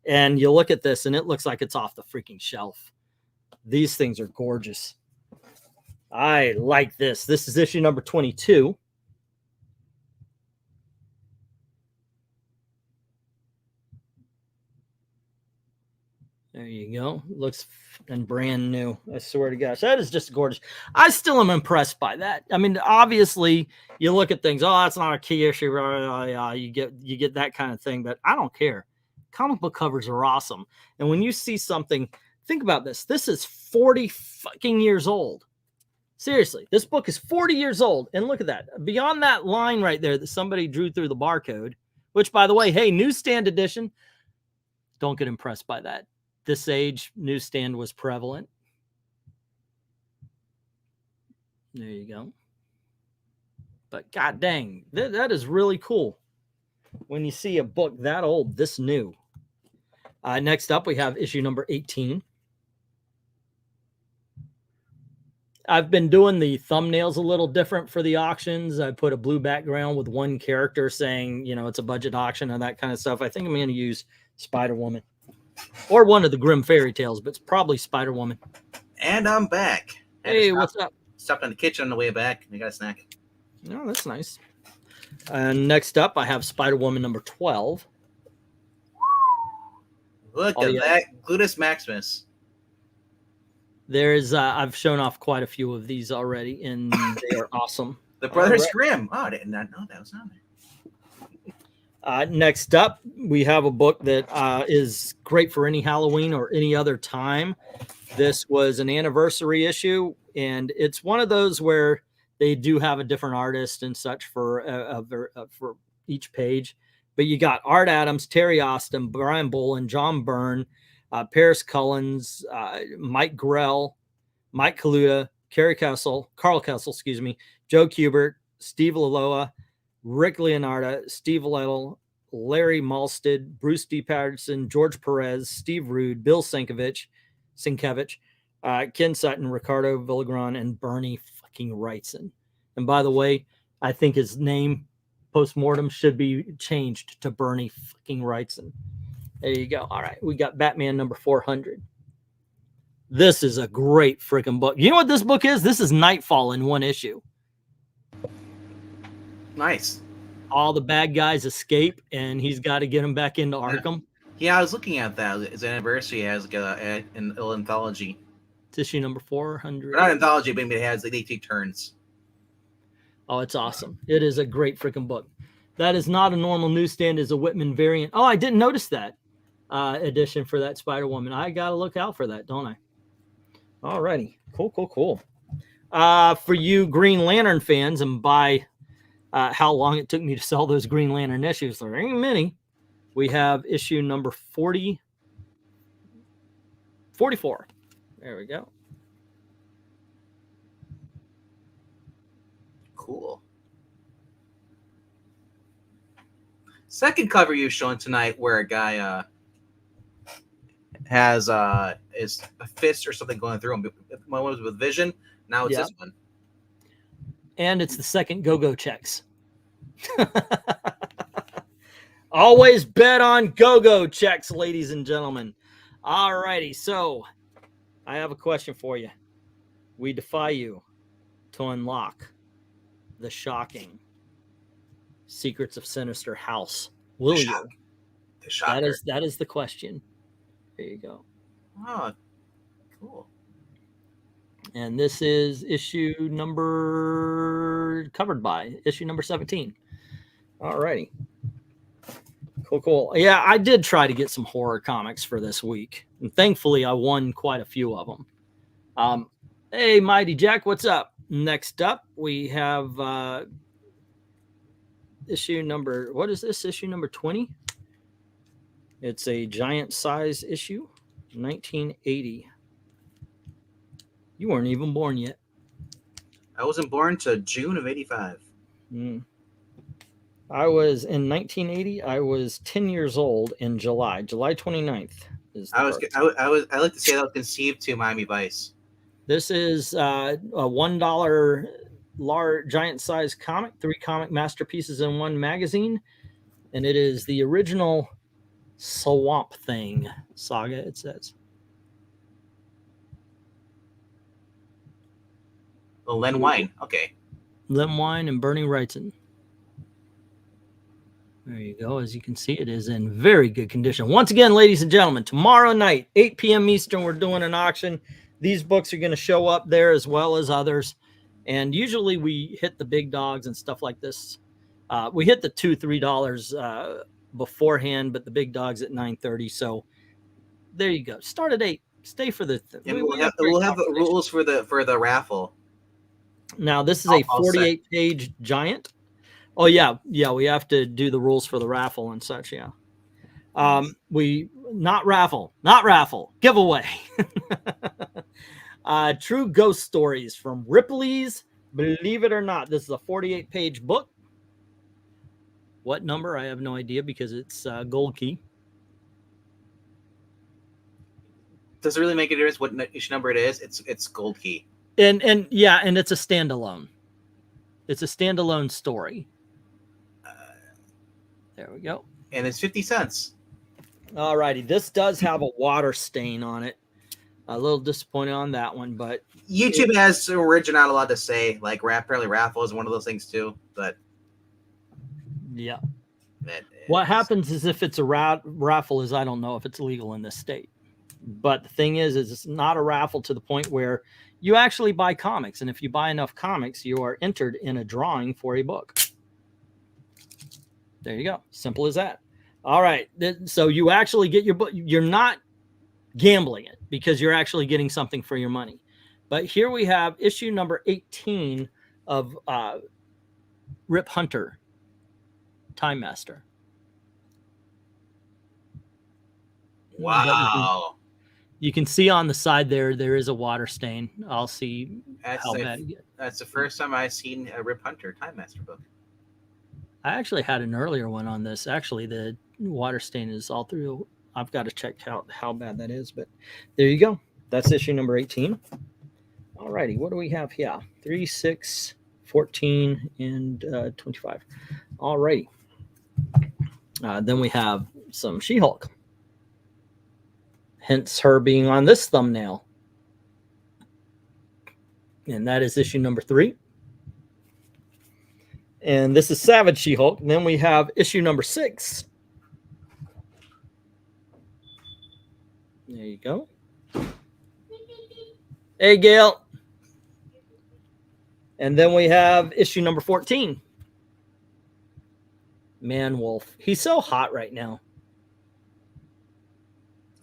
And you look at this and it looks like it's off the freaking shelf. These things are gorgeous. I like this. This is issue number 22. There you go. Looks and brand new. I swear to gosh, that is just gorgeous. I still am impressed by that. I mean, obviously, you look at things. Oh, that's not a key issue. You get that kind of thing, but I don't care. Comic book covers are awesome. And when you see something, think about this. This is 40 fucking years old. Seriously, this book is 40 years old. And look at that. Beyond that line right there that somebody drew through the barcode, which, by the way, hey, newsstand edition. Don't get impressed by that. This age, newsstand was prevalent. There you go. But god dang, that is really cool when you see a book that old, this new. Next up, we have issue number 18. I've been doing the thumbnails a little different for the auctions. I put a blue background with one character saying, you know, it's a budget auction and that kind of stuff. I think I'm going to use Spider-Woman. Or one of the Grimm fairy tales, but it's probably Spider-Woman. And I'm back. Hey, what's up? Stopped in the kitchen on the way back. I got a snack. Oh, that's nice. And next up, I have Spider-Woman number 12. Look at that. Gluteus Maximus. There's, I've shown off quite a few of these already, and they are awesome. The Brothers Grimm. Oh, I did not know that was on there. Next up, we have a book that is great for any Halloween or any other time. This was an anniversary issue, and it's one of those where they do have a different artist and such for each page. But you got Art Adams, Terry Austin, Brian Bolland, John Byrne, Paris Cullens, Mike Grell, Mike Kaluta, Carl Kessel, excuse me, Joe Kubert, Steve Laloa, Rick Leonardo, Steve Lettle, Larry Malstead, Bruce D. Patterson, George Perez, Steve Rude, Bill Sienkiewicz, Ken Sutton, Ricardo Villagran, and Bernie fucking Wrightson. And by the way, I think his name post-mortem should be changed to Bernie fucking Wrightson. There you go. All right, we got Batman number 400. This is a great freaking book. You know what this book is? This is Nightfall in one issue. Nice. All the bad guys escape, and he's got to get them back into Arkham. Yeah, I was looking at that. His anniversary has an anthology. It's issue number 400. Not anthology, but it has, they take turns. Oh, it's awesome. It is a great freaking book. That is not a normal newsstand. Is a Whitman variant. Oh, I didn't notice that edition for that Spider-Woman. I got to look out for that, don't I? All righty. Cool. For you Green Lantern fans, and by how long it took me to sell those Green Lantern issues, there ain't many. We have issue number 44. There we go. Cool. Second cover you've shown tonight, where a guy has is a fist or something going through him. One was with Vision. Now it's this one. And it's the second Go-Go checks. Always bet on Go-Go checks, ladies and gentlemen. All righty. So I have a question for you. We defy you to unlock the shocking secrets of Sinister House. Will you? The shocker. That is the question. There you go. Oh, cool. And this is issue number covered by issue number 17. All righty. Cool. Yeah, I did try to get some horror comics for this week, and thankfully I won quite a few of them. Hey, Mighty Jack, what's up? Next up, we have issue number, what is this? Issue number 20. It's a giant size issue, 1980. You weren't even born yet. I wasn't born till June of '85. I was in 1980. I was 10 years old in July 29th. I like to say that I was conceived to Miami Vice. This is a $1 large giant size comic, 3 comic masterpieces in 1 magazine, and it is the original Swamp Thing saga, it says. Oh, Len Wein. Okay. Len Wein and Bernie Wrightson. There you go. As you can see, it is in very good condition. Once again, ladies and gentlemen, tomorrow night, 8 p.m. Eastern, we're doing an auction. These books are going to show up there as well as others. And usually we hit the big dogs and stuff like this. We hit the $2-3 beforehand, but the big dogs at 9:30. So there you go. Start at 8. Stay for the. We'll have the rules for the raffle. Now this is a 48-page giant. Oh yeah, we have to do the rules for the raffle and such. Yeah, we not raffle, giveaway. True Ghost Stories from Ripley's. Believe it or not, this is a 48-page book. What number? I have no idea because it's gold key. Does it really make a difference what issue number it is? It's gold key. And yeah, and it's a standalone. It's a standalone story. There we go. And it's 50 cents. All righty. This does have a water stain on it. A little disappointed on that one, but YouTube has some words you're not allowed to say. Like apparently raffle is one of those things too. But yeah. What happens is if it's a raffle is I don't know if it's legal in this state. But the thing is it's not a raffle to the point where you actually buy comics. And if you buy enough comics, you are entered in a drawing for a book. There you go. Simple as that. All right. So you actually get your book. You're not gambling it because you're actually getting something for your money. But here we have issue number 18 of Rip Hunter, Time Master. Wow. You can see on the side there is a water stain. I'll see how bad it gets. That's the first time I've seen a Rip Hunter Time Master book. I actually had an earlier one on this. Actually, the water stain is all through. I've got to check out how bad that is, but there you go. That's issue number 18. All righty. What do we have here? 3, 6, 14, and 25. All righty. Then we have some She-Hulk. Hence her being on this thumbnail. And that is issue number 3. And this is Savage She-Hulk. Then we have issue number 6. There you go. Hey, Gail. And then we have issue number 14. Man Wolf. He's so hot right now.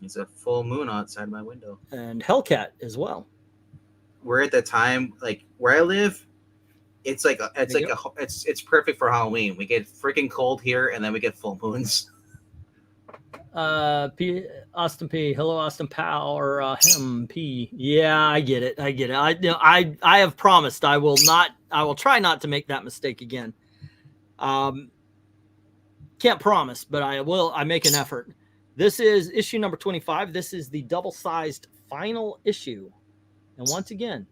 It's a full moon outside my window. And Hellcat as well. We're at the time, like where I live, it's perfect for Halloween. We get freaking cold here, and then we get full moons. Austin P. Hello, Austin Powell or him P. Yeah, I get it. I have promised I will try not to make that mistake again. Can't promise, but I make an effort. This is issue number 25. This is the double-sized final issue. And once again,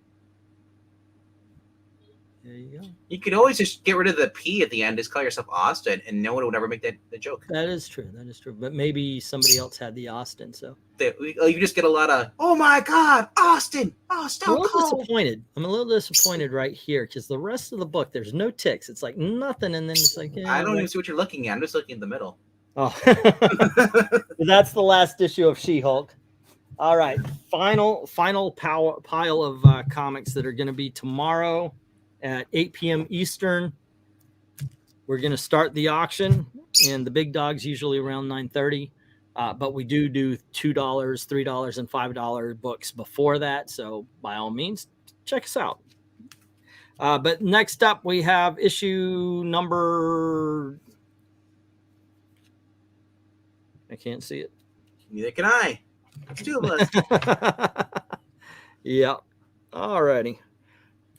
there you go. You could always just get rid of the P at the end, just call yourself Austin, and no one would ever make the joke. That is true. That is true. But maybe somebody else had the Austin, so. You just get a lot of, oh my God, Austin! Oh, Stone Cold! I'm a little disappointed. I'm a little disappointed right here because the rest of the book, there's no ticks. It's like nothing, and then it's like, I don't even see what you're looking at. I'm just looking in the middle. Oh, that's the last issue of She-Hulk. All right, final pile of comics that are going to be tomorrow at 8 p.m. Eastern. We're going to start the auction, and the big dog's usually around 9:30. But we do $2, $3, and $5 books before that. So by all means, check us out. But next up, we have issue number. I can't see it. Neither can I. It's two of us. Yeah. All righty.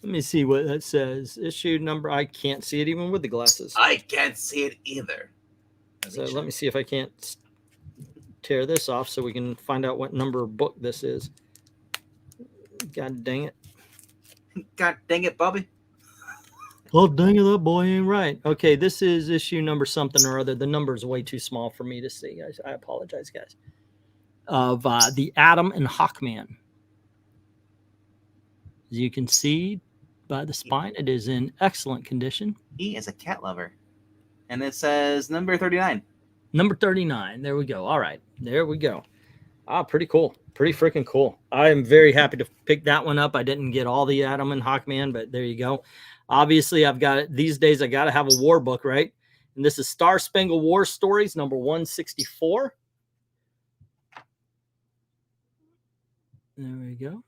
Let me see what that says. Issue number. I can't see it even with the glasses. I can't see it either. So let me see if I can't tear this off so we can find out what number book this is. God dang it. God dang it, Bobby. Oh, dang it, that boy ain't right. Okay, this is issue number something or other. The number is way too small for me to see, guys. I apologize, guys. Of the Atom and Hawkman. As you can see by the spine, it is in excellent condition. He is a cat lover. And it says number 39. Number 39. There we go. All right. There we go. Pretty cool. Pretty freaking cool. I am very happy to pick that one up. I didn't get all the Atom and Hawkman, but there you go. Obviously, I've got it. These days, I got to have a war book, right? And this is Star Spangled War Stories, number 164. There we go.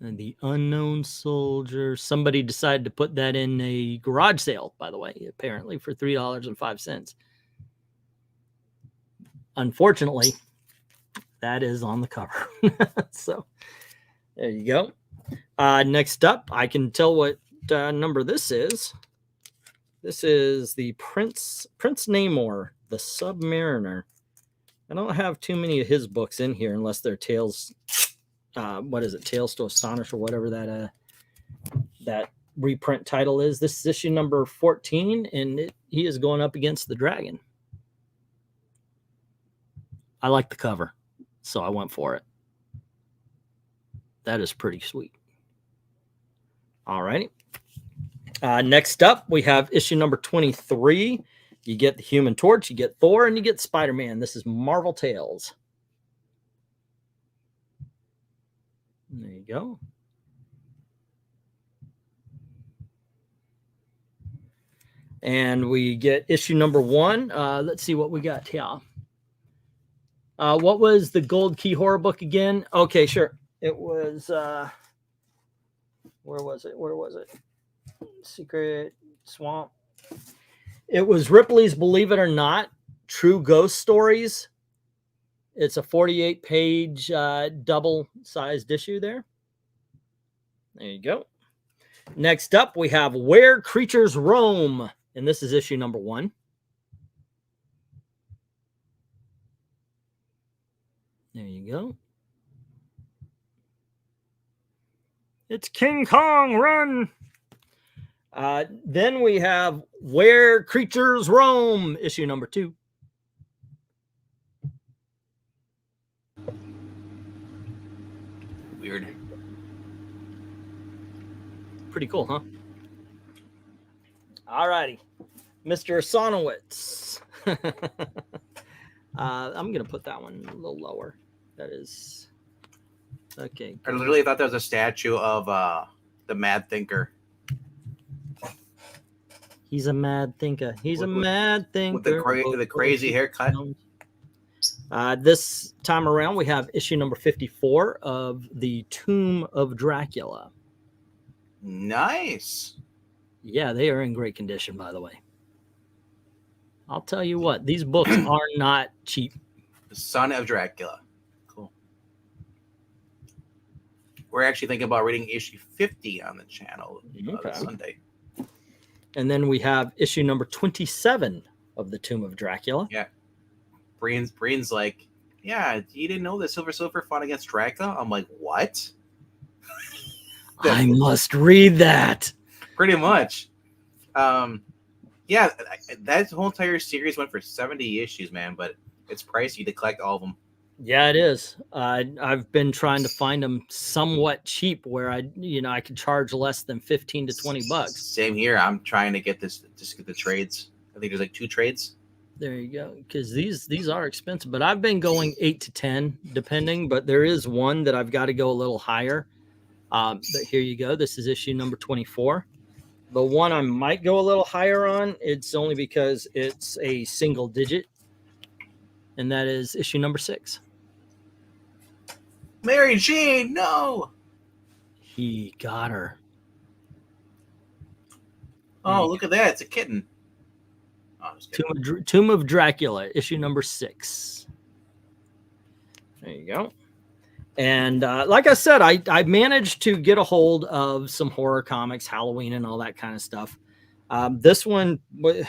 And the Unknown Soldier. Somebody decided to put that in a garage sale, by the way, apparently for $3.05. Unfortunately, that is on the cover. So there you go. Next up, I can tell what number this is. This is the Prince Namor, the Submariner. I don't have too many of his books in here unless they're Tales. What is it? Tales to Astonish or whatever that reprint title is. This is issue number 14, and he is going up against the dragon. I like the cover, so I went for it. That is pretty sweet. All righty. Next up, we have issue number 23. You get the Human Torch, you get Thor, and you get Spider-Man. This is Marvel Tales. There you go. And we get issue number 1. Let's see what we got here. What was the Gold Key horror book again? Okay, sure. It was, where was it? Secret Swamp. It was Ripley's Believe It or Not, True Ghost Stories. It's a 48-page double-sized issue there. There you go. Next up, we have Where Creatures Roam, and this is issue number 1. There you go. It's King Kong, run! Then we have Where Creatures Roam, issue number 2. Weird. Pretty cool, huh? All righty. Mr. Sonowitz. I'm going to put that one a little lower. That is Okay. I literally thought that was a statue of the Mad Thinker. He's a mad thinker. He's a mad thinker. With the crazy haircut. This time around, we have issue number 54 of The Tomb of Dracula. Nice. Yeah, they are in great condition, by the way. I'll tell you what, these books are not cheap. The Son of Dracula. Cool. We're actually thinking about reading issue 50 on the channel Sunday. And then we have issue number 27 of The Tomb of Dracula. Yeah. Breen's like, yeah, you didn't know that Silver fought against Dracula? I'm like, what? I must read that. Pretty much. Yeah, that whole entire series went for 70 issues, man, but it's pricey to collect all of them. Yeah, it is. I've been trying to find them somewhat cheap where I could charge less than 15 to 20 bucks. Same here. I'm trying to get just get the trades. I think there's like 2 trades. There you go. Because these are expensive, but I've been going 8 to 10 depending, but there is one that I've got to go a little higher. But here you go. This is issue number 24. The one I might go a little higher on, it's only because it's a single digit, and that is issue number 6. Mary Jane, no. He got her. Oh, look at that. It's a kitten. Oh, Tomb of Dracula, issue number 6. There you go. And like I said, I managed to get a hold of some horror comics, Halloween and all that kind of stuff. This one, it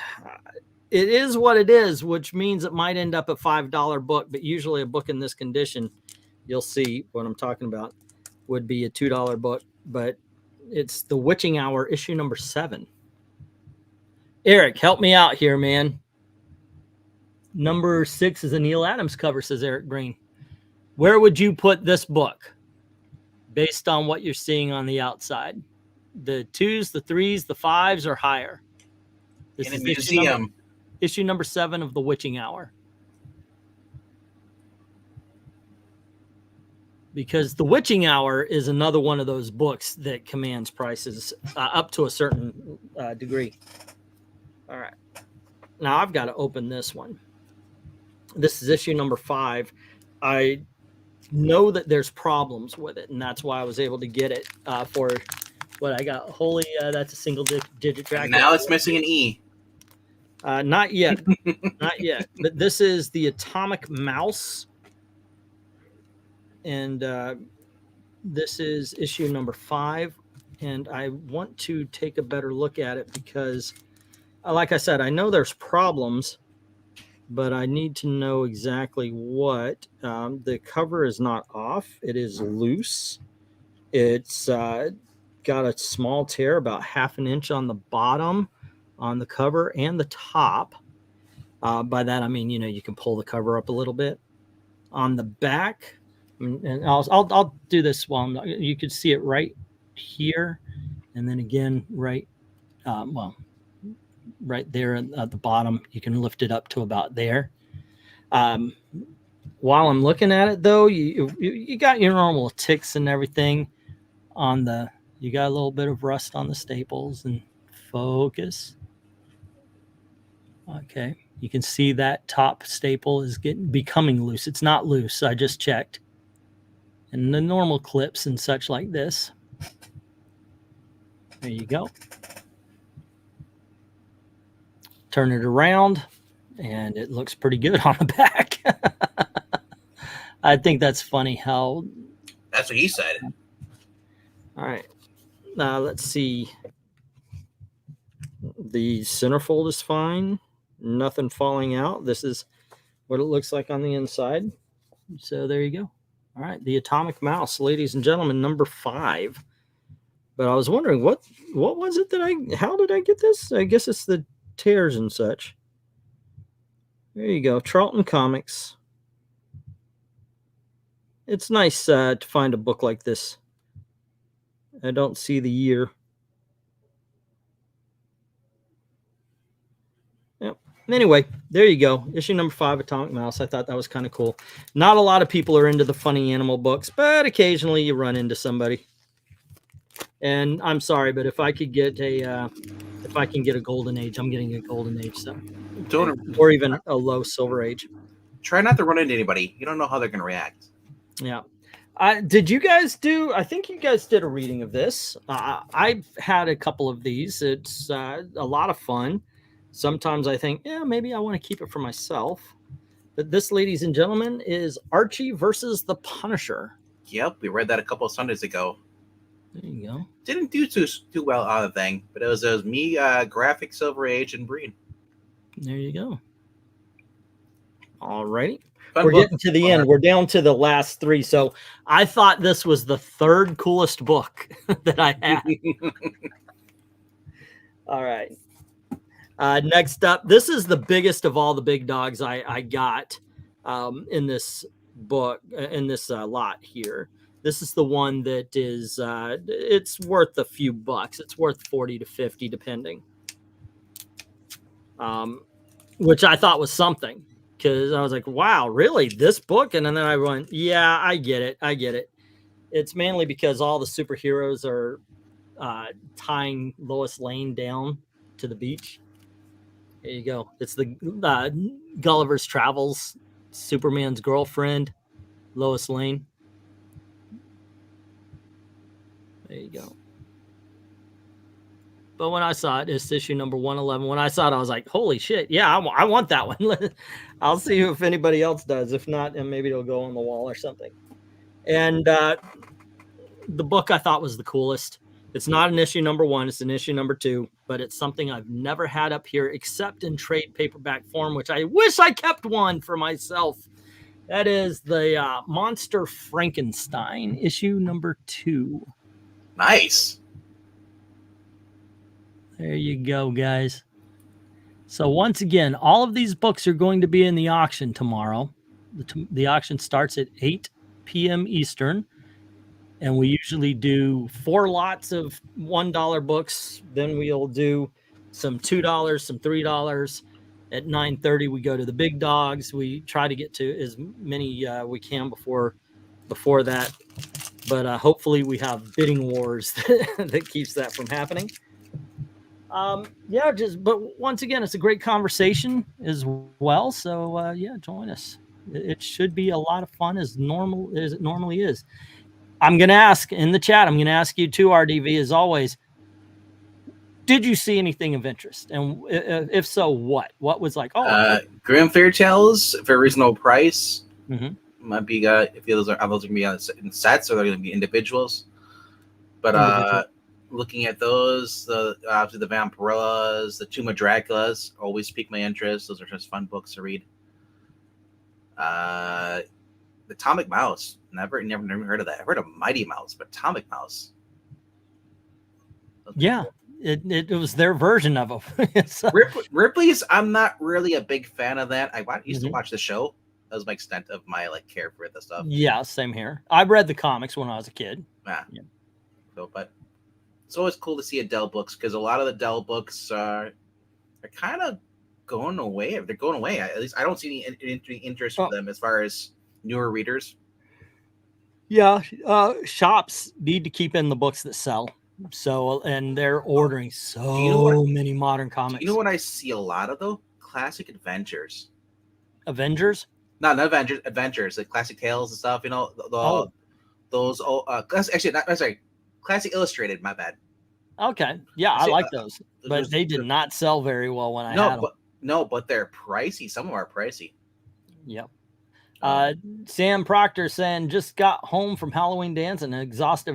is what it is, which means it might end up a $5 book, but usually a book in this condition, you'll see what I'm talking about, would be a $2 book. But it's The Witching Hour, issue number 7. Eric, help me out here, man. Number 6 is a Neil Adams cover, says Eric Green. Where would you put this book based on what you're seeing on the outside? The 2s, the 3s, the 5s, or higher? This in a is museum. Issue number 7 of The Witching Hour. Because The Witching Hour is another one of those books that commands prices up to a certain degree. All right. Now I've got to open this one. This is issue number 5. I know that there's problems with it, and that's why I was able to get it for what I got. Holy, that's a single digit track. Now it's missing an E. Not yet. Not yet. But this is the Atomic Mouse. And this is issue number 5. And I want to take a better look at it because, like I said, I know there's problems, but I need to know exactly what. The cover is not off. It is loose. It's got a small tear, about half an inch on the bottom, on the cover and the top. By that, I mean, you can pull the cover up a little bit. On the back, and I'll do this while you could see it right here. And then again, right there at the bottom, you can lift it up to about there. While I'm looking at it, though, you got your normal ticks and everything on the. You got a little bit of rust on the staples and focus. Okay, you can see that top staple is becoming loose. It's not loose. I just checked. And the normal clips and such like this. There you go. Turn it around, and it looks pretty good on the back. I think that's funny how... That's what he said. All right. Now, let's see. The centerfold is fine. Nothing falling out. This is what it looks like on the inside. So there you go. All right. The Atomic Mouse, ladies and gentlemen, number 5. But I was wondering, what was it that how did I get this? I guess it's the tears and such. There you go. Charlton Comics. It's nice to find a book like this. I don't see the year. Yep. Anyway, there you go. Issue number 5, Atomic Mouse. I thought that was kind of cool. Not a lot of people are into the funny animal books, but occasionally you run into somebody. And I'm sorry, but if I could get a if I can get a golden age, I'm getting a golden age. So, or even a low silver age. Try not to run into anybody. You don't know how they're going to react. Yeah. Did you guys do? I think you guys did a reading of this. I've had a couple of these. It's a lot of fun. Sometimes I think, yeah, maybe I want to keep it for myself. But this, ladies and gentlemen, is Archie versus the Punisher. Yep, we read that a couple of Sundays ago. There you go. Didn't do too well on the thing, but it was me, Graphic, Silver Age, and Breen. There you go. All righty. We're getting to the end. We're down to the last 3. So I thought this was the 3rd coolest book that I had. All right. Next up, this is the biggest of all the big dogs I got in this book, in this lot here. This is the one that is, it's worth a few bucks. It's worth 40 to 50, depending. Which I thought was something, because I was like, wow, really? This book? And then I went, yeah, I get it. I get it. It's mainly because all the superheroes are tying Lois Lane down to the beach. There you go. It's the Gulliver's Travels, Superman's girlfriend, Lois Lane. There you go. But when I saw it, it's issue number 111. When I saw it, I was like, holy shit. Yeah, I want that one. I'll see if anybody else does. If not, and maybe it'll go on the wall or something. And the book I thought was the coolest. It's not an issue number 1. It's an issue number 2. But it's something I've never had up here except in trade paperback form, which I wish I kept one for myself. That is the Monster Frankenstein, issue number 2. Nice. There you go, guys. So once again, all of these books are going to be in the auction tomorrow. The auction starts at 8 p.m. Eastern. And we usually do 4 lots of $1 books. Then we'll do some $2, some $3. At 9:30, we go to the big dogs. We try to get to as many we can before that. But hopefully we have bidding wars that keeps that from happening. Yeah, but once again, it's a great conversation as well. So yeah, join us. It should be a lot of fun as it normally is. I'm going to ask in the chat, I'm going to ask you too, RDV, as always, did you see anything of interest? And if so, what? What was like, Grimm Fairy Tales for a reasonable price. Mm-hmm. Might be, if those are going to be in sets or they're going to be individuals. But looking at those, obviously the Vampirillas, the Tomb of Draculas always pique my interest. Those are just fun books to read. The Atomic Mouse. Never heard of that. I've heard of Mighty Mouse, but Atomic Mouse. Yeah, it was their version of them. So. Ripley's, I'm not really a big fan of that. I used to watch the show. That was my extent of my care for the stuff. Yeah, same here. I read the comics when I was a kid. Yeah. So, but it's always cool to see Adele books because a lot of the Adele books are kind of going away. They're going away. At least I don't see any interest for them as far as newer readers. Yeah, shops need to keep in the books that sell. So, and they're ordering many modern comics. Do you know what I see a lot of though? Classic adventures. Avengers? No, not Avengers. Adventures, like classic tales and stuff. You know, those. Actually, not sorry. Classic illustrated. My bad. Okay, yeah, I like those, but they did not sell very well when I had them. But they're pricey. Some of them are pricey. Yep. Sam Proctor saying, just got home from Halloween dance and exhausted